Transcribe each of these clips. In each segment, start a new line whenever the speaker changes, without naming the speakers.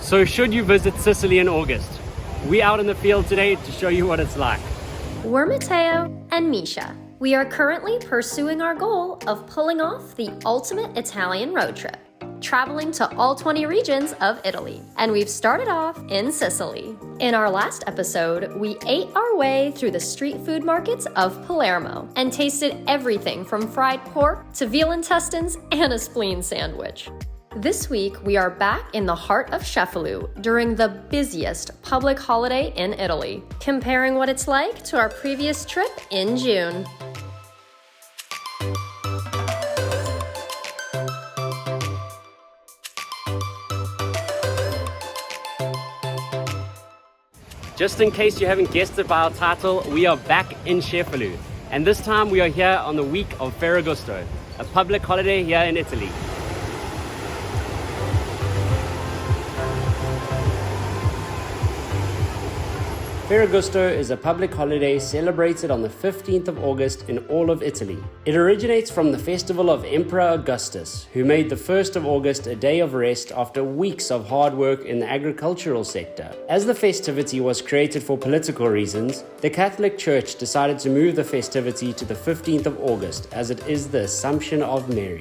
So should you visit Sicily in August? We're out in the field today to show you what it's like.
We're Matteo and Micha. We are currently pursuing our goal of pulling off the ultimate Italian road trip, traveling to all 20 regions of Italy. And we've started off in Sicily. In our last episode, we ate our way through the street food markets of Palermo and tasted everything from fried pork to veal intestines and a spleen sandwich. This week, we are back in the heart of Cefalu during the busiest public holiday in Italy, comparing what it's like to our previous trip in June.
Just in case you haven't guessed it by our title, we are back in Cefalu. And this time we are here on the week of Ferragosto, a public holiday here in Italy. Ferragosto is a public holiday celebrated on the 15th of August in all of Italy. It originates from the festival of Emperor Augustus, who made the 1st of August a day of rest after weeks of hard work in the agricultural sector. As the festivity was created for political reasons, the Catholic Church decided to move the festivity to the 15th of August, as it is the Assumption of Mary.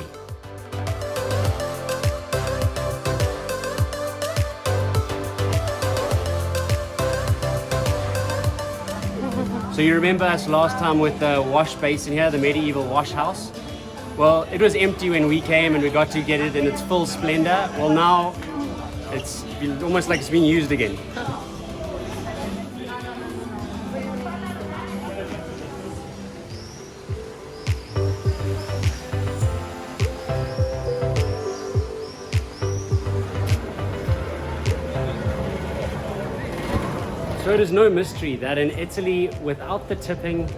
So you remember us last time with the wash basin here, the medieval wash house? Well, it was empty when we came and we got to get it in its full splendor. Well, now it's almost like it's being used again. So it is no mystery that in Italy, without the tipping,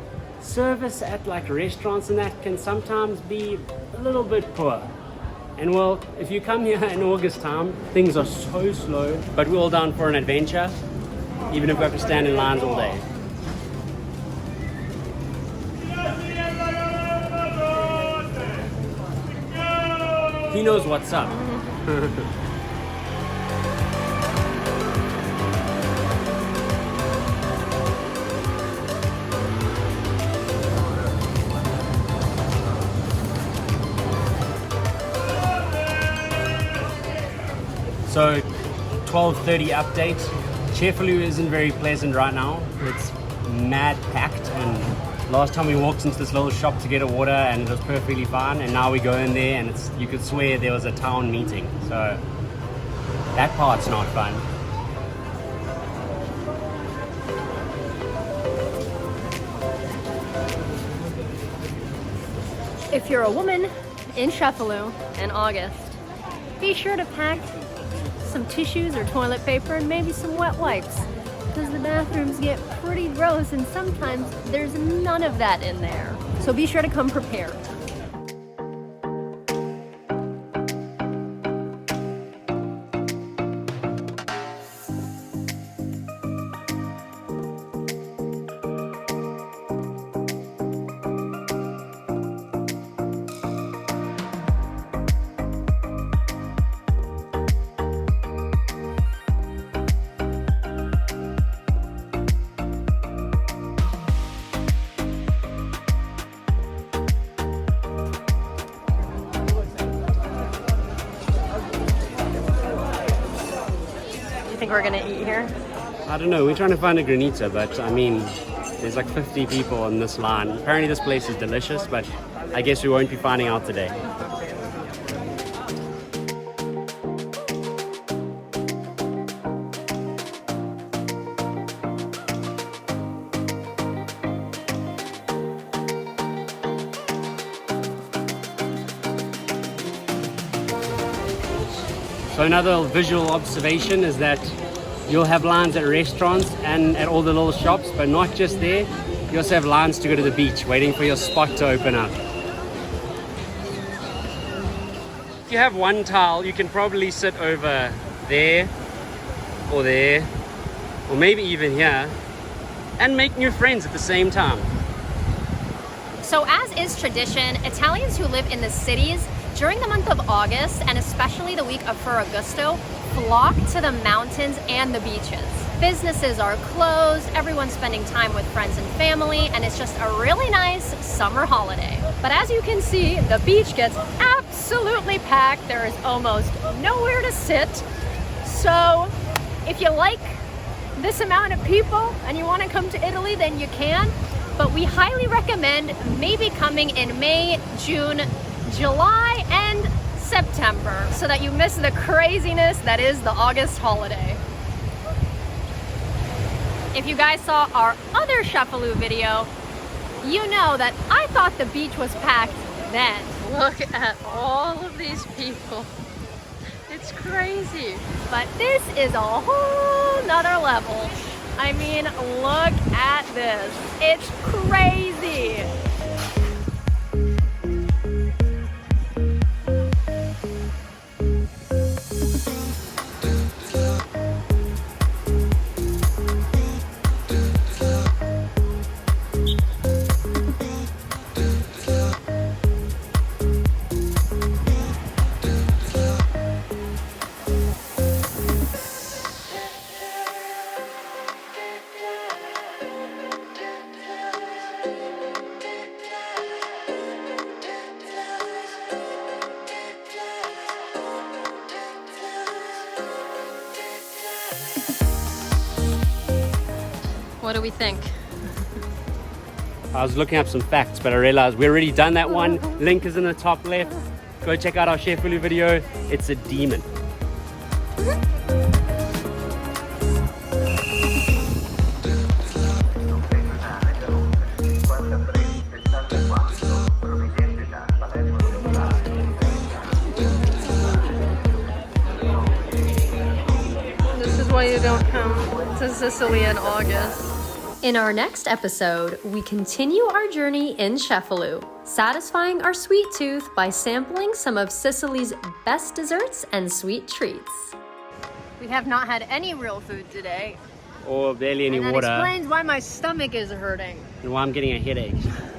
service at like restaurants and that can sometimes be a little bit poor. And well, if you come here in August time, things are so slow, but we're all down for an adventure, even if we have to stand in lines all day. He knows what's up. So 12:30 update. Cefalu isn't very pleasant right now. It's mad packed, and last time we walked into this little shop to get a water and it was perfectly fine, and now we go in there and you could swear there was a town meeting. So that part's not fun.
If you're a woman in Cefalu in August, be sure to pack some tissues or toilet paper and maybe some wet wipes, because the bathrooms get pretty gross and sometimes there's none of that in there. So be sure to come prepared. Think we're gonna eat here?
I don't know, we're trying to find a granita, but I mean, there's like 50 people on this line. Apparently this place is delicious, but I guess we won't be finding out today. So another visual observation is that you'll have lines at restaurants and at all the little shops, but not just there. You also have lines to go to the beach, waiting for your spot to open up. If you have one towel, you can probably sit over there, or maybe even here, and make new friends at the same time.
So as is tradition, Italians who live in the cities during the month of August, and especially the week of Ferragosto, flock to the mountains and the beaches. Businesses are closed, everyone's spending time with friends and family, and it's just a really nice summer holiday. But as you can see, the beach gets absolutely packed. There is almost nowhere to sit. So if you like this amount of people and you want to come to Italy, then you can. But we highly recommend maybe coming in May, June, July, and September so that you miss the craziness that is the August holiday. If you guys saw our other Cefalu video, you know that I thought the beach was packed then. Look at all of these people. It's crazy. But this is a whole nother level. I mean, look at this. It's crazy. What do we think?
I was looking up some facts, but I realized we've already done that one. Link is in the top left. Go check out our Cefalu video. It's a demon.
This is why you don't come to Sicily in August. In our next episode, we continue our journey in Cefalu, satisfying our sweet tooth by sampling some of Sicily's best desserts and sweet treats. We have not had any real food today.
Or barely any
and that
water.
explains why my stomach is hurting.
And why I'm getting a headache.